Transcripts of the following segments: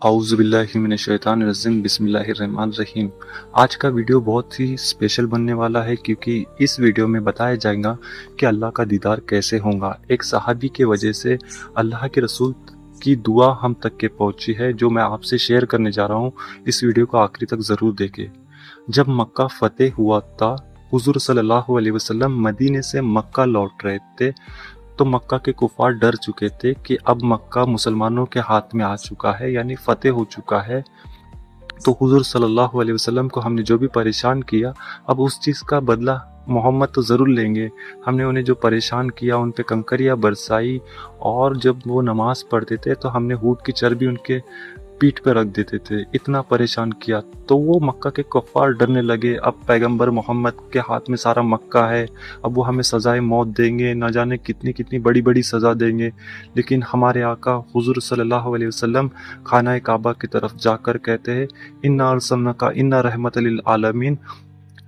اعوذ باللہ من الشیطان الرجیم بسم اللہ الرحمن الرحیم۔ آج کا ویڈیو بہت ہی اسپیشل بننے والا ہے کیونکہ اس ویڈیو میں بتایا جائے گا کہ اللہ کا دیدار کیسے ہوگا۔ ایک صحابی کے وجہ سے اللہ کے رسول کی دعا ہم تک کے پہنچی ہے جو میں آپ سے شیئر کرنے جا رہا ہوں۔ اس ویڈیو کو آخری تک ضرور دیکھیں۔ جب مکہ فتح ہوا تھا، حضور صلی اللہ علیہ وسلم مدینے سے مکہ لوٹ رہے تھے تو مکہ کے کفار ڈر چکے تھے کہ اب مکہ مسلمانوں کے ہاتھ میں آ چکا ہے، یعنی فتح ہو چکا ہے۔ تو حضور صلی اللہ علیہ وسلم کو ہم نے جو بھی پریشان کیا، اب اس چیز کا بدلہ محمد تو ضرور لیں گے۔ ہم نے انہیں جو پریشان کیا، ان پہ کنکریاں برسائی، اور جب وہ نماز پڑھتے تھے تو ہم نے اونٹ کی چربی ان کے پیٹھ پہ رکھ دیتے تھے، اتنا پریشان کیا۔ تو وہ مکہ کے کفار ڈرنے لگے، اب پیغمبر محمد کے ہاتھ میں سارا مکہ ہے، اب وہ ہمیں سزائے موت دیں گے، نہ جانے کتنی کتنی بڑی بڑی سزا دیں گے۔ لیکن ہمارے آقا حضور صلی اللہ علیہ وسلم خانہ کعبہ کی طرف جا کر کہتے ہیں، اِنَّا أَرْسَلْنَاكَ إِنَّا رَحْمَةً لِلْعَالَمِينَ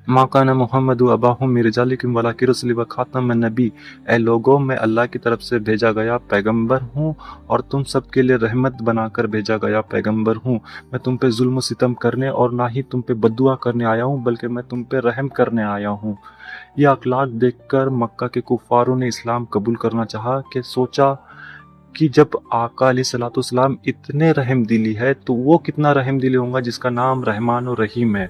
مَا كَانَ مُحَمَّدٌ أَبَا مِن رِجَالِكُمْ وَلَٰكِنَّ رَسُولًا وَخَاتَمَ النَّبِيِّينَ۔ اے لوگوں، میں اللہ کی طرف سے بھیجا گیا پیغمبر ہوں اور تم سب کے لیے رحمت بنا کر بھیجا گیا پیغمبر ہوں۔ میں تم پہ ظلم و ستم کرنے اور نہ ہی تم پہ بددعا کرنے آیا ہوں، بلکہ میں تم پہ رحم کرنے آیا ہوں۔ یہ اخلاق دیکھ کر مکہ کے کفاروں نے اسلام قبول کرنا چاہا کہ سوچا کہ جب آقا علیہ الصلوۃ والسلام اتنے رحم دلی ہے تو وہ کتنا رحم دلی ہوگا جس کا نام رحمان و رحیم ہے۔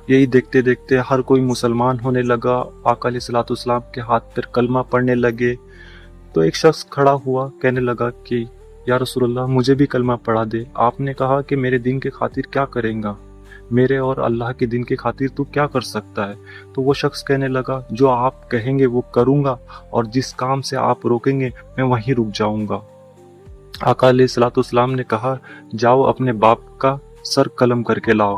یہی دیکھتے دیکھتے ہر کوئی مسلمان ہونے لگا، آقا علیہ الصلوۃ والسلام کے ہاتھ پر کلمہ پڑھنے لگے۔ تو ایک شخص کھڑا ہوا، کہنے لگا کہ یا رسول اللہ، مجھے بھی کلمہ پڑھا دے۔ آپ نے کہا کہ میرے دین کے خاطر کیا کریں گا، میرے اور اللہ کے دین کے خاطر تو کیا کر سکتا ہے؟ تو وہ شخص کہنے لگا، جو آپ کہیں گے وہ کروں گا، اور جس کام سے آپ روکیں گے میں وہیں رک جاؤں گا۔ آقا علیہ الصلوۃ والسلام نے کہا، جاؤ اپنے باپ کا سر قلم کر کے لاؤ۔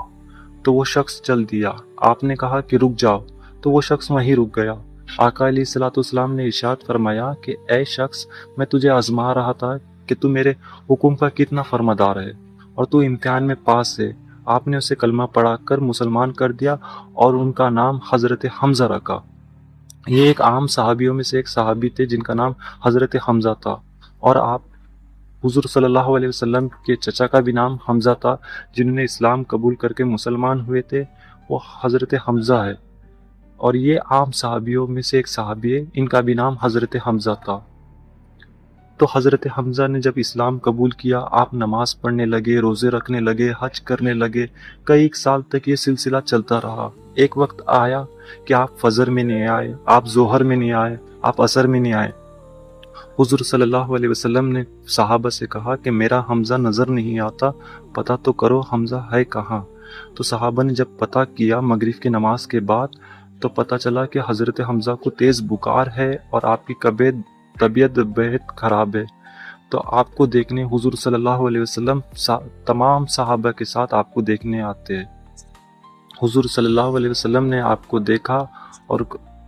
تو وہ شخص چل دیا۔ آپ نے کہا کہ رک جاؤ، تو وہ شخص وہیں رک گیا۔ آقا علیہ الصلوۃ والسلام نے ارشاد فرمایا کہ اے شخص، میں تجھے آزما رہا تھا کہ تو میرے حکم کا کتنا فرمانبردار ہے، اور تو امتحان میں پاس ہے۔ آپ نے اسے کلمہ پڑھا کر مسلمان کر دیا اور ان کا نام حضرت حمزہ رکھا۔ یہ ایک عام صحابیوں میں سے ایک صحابی تھے جن کا نام حضرت حمزہ تھا، اور آپ حضور صلی اللہ علیہ وسلم کے چچا کا بھی نام حمزہ تھا۔ جنہوں نے اسلام قبول کر کے مسلمان ہوئے تھے وہ حضرت حمزہ ہے، اور یہ عام صحابیوں میں سے ایک صحابی ہے، ان کا بھی نام حضرت حمزہ تھا۔ تو حضرت حمزہ نے جب اسلام قبول کیا، آپ نماز پڑھنے لگے، روزے رکھنے لگے، حج کرنے لگے۔ کئی سال تک یہ سلسلہ چلتا رہا۔ ایک وقت آیا کہ آپ فجر میں نہیں آئے، آپ ظہر میں نہیں آئے، آپ عصر میں نہیں آئے۔ حضور صلی اللہ علیہ وسلم نے صحابہ سے کہا کہ میرا حمزہ نظر نہیں آتا، پتہ تو کرو حمزہ ہے کہاں۔ تو صحابہ نے جب پتہ کیا مغرب کی نماز کے بعد، تو پتہ چلا کہ حضرت حمزہ کو تیز بخار ہے اور آپ کی طبیعت بہت خراب ہے۔ تو آپ کو دیکھنے حضور صلی اللہ علیہ وسلم تمام صحابہ کے ساتھ آپ کو دیکھنے آتے ہیں۔ حضور صلی اللہ علیہ وسلم نے آپ کو دیکھا اور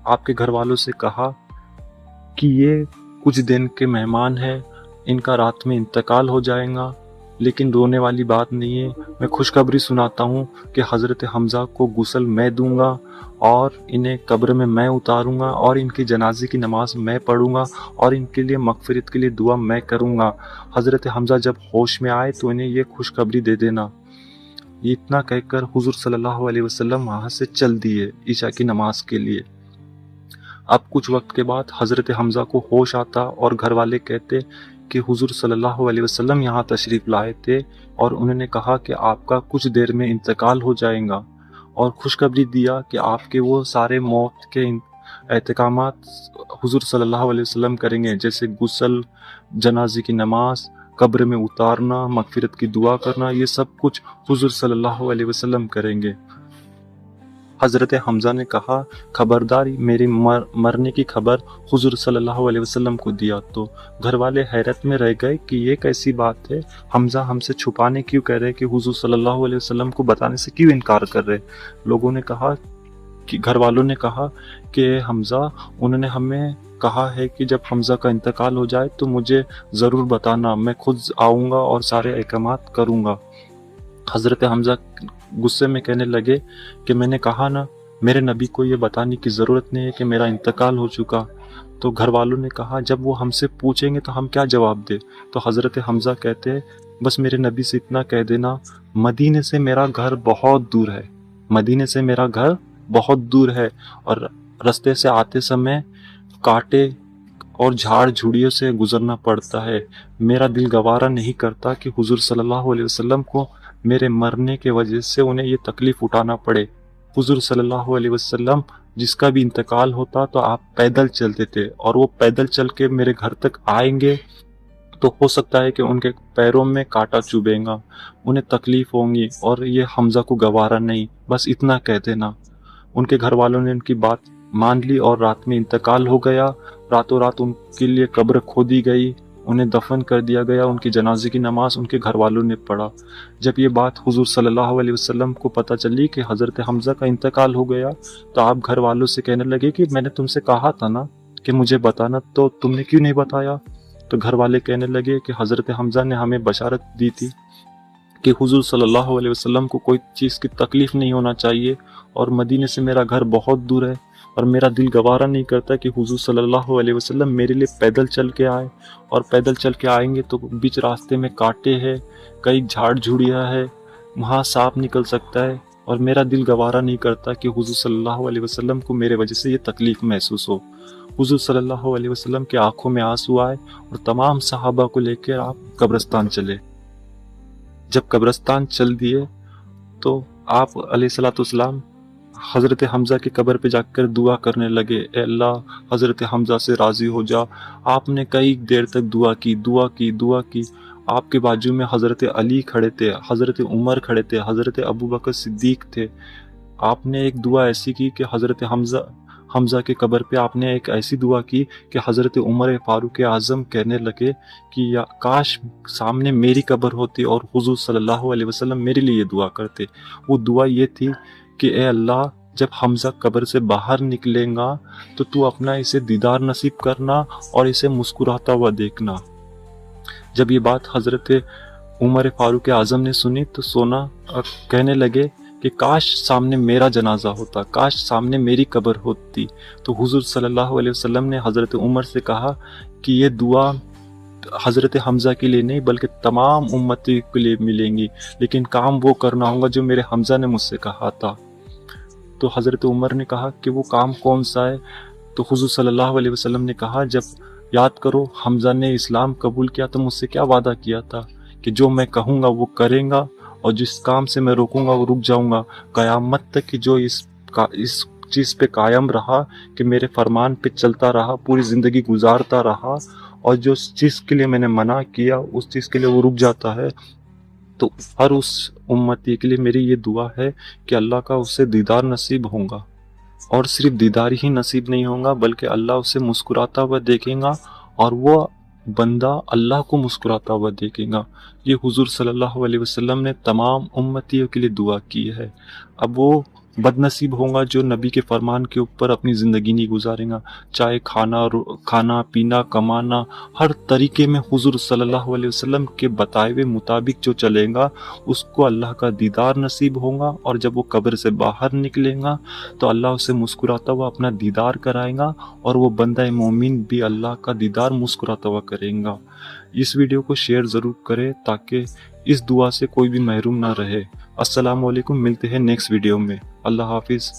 آپ کے گھر والوں سے کہا کہ یہ کچھ دن کے مہمان ہیں، ان کا رات میں انتقال ہو جائے گا، لیکن رونے والی بات نہیں ہے۔ میں خوشخبری سناتا ہوں کہ حضرت حمزہ کو غسل میں دوں گا، اور انہیں قبر میں اتاروں گا، اور ان کی جنازے کی نماز میں پڑھوں گا، اور ان کے لیے مغفرت کے لیے دعا میں کروں گا۔ حضرت حمزہ جب ہوش میں آئے تو انہیں یہ خوشخبری دے دینا۔ یہ اتنا کہہ کر حضور صلی اللہ علیہ وسلم وہاں سے چل دیے عشاء کی نماز کے لیے۔ اب کچھ وقت کے بعد حضرت حمزہ کو ہوش آتا اور گھر والے کہتے کہ حضور صلی اللہ علیہ وسلم یہاں تشریف لائے تھے اور انہوں نے کہا کہ آپ کا کچھ دیر میں انتقال ہو جائے گا، اور خوشخبری دیا کہ آپ کے وہ سارے موت کے احتکامات حضور صلی اللہ علیہ وسلم کریں گے، جیسے غسل، جنازے کی نماز، قبر میں اتارنا، مغفرت کی دعا کرنا، یہ سب کچھ حضور صلی اللہ علیہ وسلم کریں گے۔ حضرت حمزہ نے کہا، خبرداری، میری مرنے کی خبر حضور صلی اللہ علیہ وسلم کو دیا۔ تو گھر والے حیرت میں رہ گئے کہ یہ کیسی بات ہے، حمزہ ہم سے چھپانے کیوں کہہ رہے کہ حضور صلی اللہ علیہ وسلم کو بتانے سے کیوں انکار کر رہے۔ لوگوں نے کہا کہ گھر والوں نے کہا کہ حمزہ، انہوں نے ہمیں کہا ہے کہ جب حمزہ کا انتقال ہو جائے تو مجھے ضرور بتانا، میں خود آؤں گا اور سارے احکامات کروں گا۔ حضرت حمزہ غصے میں کہنے لگے کہ میں نے کہا نا، میرے نبی کو یہ بتانے کی ضرورت نہیں ہے کہ میرا انتقال ہو چکا۔ تو گھر والوں نے کہا، جب وہ ہم سے پوچھیں گے تو ہم کیا جواب دیں؟ تو حضرت حمزہ کہتے بس میرے نبی سے اتنا کہہ دینا، مدینے سے میرا گھر بہت دور ہے، مدینے سے میرا گھر بہت دور ہے، اور رستے سے آتے سمے کانٹے اور جھاڑ جھوڑیوں سے گزرنا پڑتا ہے۔ میرا دل گوارا نہیں کرتا کہ حضور صلی اللہ علیہ وسلم کو میرے مرنے کے وجہ سے انہیں یہ تکلیف اٹھانا پڑے۔ حضور صلی اللہ علیہ وسلم جس کا بھی انتقال ہوتا تو آپ پیدل چلتے تھے، اور وہ پیدل چل کے میرے گھر تک آئیں گے تو ہو سکتا ہے کہ ان کے پیروں میں کانٹا چبھے گا، انہیں تکلیف ہوں گی، اور یہ حمزہ کو گوارا نہیں۔ بس اتنا کہہ دینا۔ ان کے گھر والوں نے ان کی بات مان لی اور رات میں انتقال ہو گیا۔ راتوں رات ان کے لیے قبر کھودی گئی، انہیں دفن کر دیا گیا، ان کی جنازے کی نماز ان کے گھر والوں نے پڑھا۔ جب یہ بات حضور صلی اللہ علیہ وسلم کو پتہ چلی کہ حضرت حمزہ کا انتقال ہو گیا، تو آپ گھر والوں سے کہنے لگے کہ میں نے تم سے کہا تھا نا کہ مجھے بتانا، تو تم نے کیوں نہیں بتایا؟ تو گھر والے کہنے لگے کہ حضرت حمزہ نے ہمیں بشارت دی تھی کہ حضور صلی اللہ علیہ وسلم کو کوئی چیز کی تکلیف نہیں ہونا چاہیے، اور مدینے سے میرا گھر بہت دور ہے، اور میرا دل گوارا نہیں کرتا کہ حضور صلی اللہ علیہ وسلم میرے لیے پیدل چل کے آئے، اور پیدل چل کے آئیں گے تو بیچ راستے میں کانٹے ہیں، کئی جھاڑ جھوڑیاں ہے، وہاں سانپ نکل سکتا ہے، اور میرا دل گوارا نہیں کرتا کہ حضور صلی اللہ علیہ وسلم کو میرے وجہ سے یہ تکلیف محسوس ہو۔ حضور صلی اللہ علیہ وسلم کے آنکھوں میں آنسو آئے، اور تمام صحابہ کو لے کے آپ قبرستان چلے۔ جب قبرستان چل دیے تو آپ علیہ السلام حضرت حمزہ کی قبر پہ جا کر دعا کرنے لگے، اے اللہ حضرت حمزہ سے راضی ہو جا۔ آپ نے کئی دیر تک دعا کی۔ آپ کے بازو میں حضرت علی کھڑے تھے، حضرت عمر کھڑے تھے، حضرت ابوبکر صدیق تھے۔ آپ نے ایک دعا ایسی کی کہ حضرت حمزہ کے قبر پہ آپ نے ایک ایسی دعا کی کہ حضرت عمر فاروق اعظم کہنے لگے کہ یا کاش سامنے میری قبر ہوتی اور حضور صلی اللہ علیہ وسلم میرے لیے دعا کرتے۔ وہ دعا یہ تھی کہ اے اللہ جب حمزہ قبر سے باہر نکلے گا تو اپنا اسے دیدار نصیب کرنا اور اسے مسکراتا ہوا دیکھنا۔ جب یہ بات حضرت عمر فاروق اعظم نے سنی تو کہنے لگے کہ کاش سامنے میرا جنازہ ہوتا، کاش سامنے میری قبر ہوتی۔ تو حضور صلی اللہ علیہ وسلم نے حضرت عمر سے کہا کہ یہ دعا حضرت حمزہ کے لیے نہیں بلکہ تمام امتی کے لیے ملیں گی، لیکن کام وہ کرنا ہوگا جو میرے حمزہ نے مجھ سے کہا تھا۔ تو حضرت عمر نے کہا کہ وہ کام کون سا ہے؟ تو حضور صلی اللہ علیہ وسلم نے کہا جب یاد کرو حمزہ نے اسلام قبول کیا تو مجھ سے کیا وعدہ کیا تھا کہ جو میں کہوں گا وہ کریں گا، اور جس کام سے میں روکوں گا وہ رک جاؤں گا، قیامت تک کہ جو اس چیز پہ قائم رہا کہ میرے فرمان پہ چلتا رہا، پوری زندگی گزارتا رہا، اور جو چیز کے لیے میں نے منع کیا اس چیز کے لیے وہ رک جاتا ہے، تو ہر اس امتی کے لیے میری یہ دعا ہے کہ اللہ کا اسے دیدار نصیب ہوگا، اور صرف دیدار ہی نصیب نہیں ہوگا بلکہ اللہ اسے مسکراتا ہوا دیکھے گا، اور وہ بندہ اللہ کو مسکراتا ہوا دیکھے گا۔ یہ حضور صلی اللہ علیہ وسلم نے تمام امتیوں کے لیے دعا کی ہے۔ اب وہ بد نصیب ہوگا جو نبی کے فرمان کے اوپر اپنی زندگی نہیں گزارے گا، چاہے کھانا پینا کمانا ہر طریقے میں حضور صلی اللہ علیہ وسلم کے بتائے ہوئے مطابق جو چلے گا اس کو اللہ کا دیدار نصیب ہوگا، اور جب وہ قبر سے باہر نکلے گا تو اللہ اسے مسکراتا ہوا اپنا دیدار کرائے گا، اور وہ بندہ مومن بھی اللہ کا دیدار مسکراتا ہوا کرے گا۔ اس ویڈیو کو شیئر ضرور کریں تاکہ اس دعا سے کوئی بھی محروم نہ رہے۔ السلام علیکم، ملتے ہیں نیکسٹ ویڈیو میں۔ اللہ حافظ۔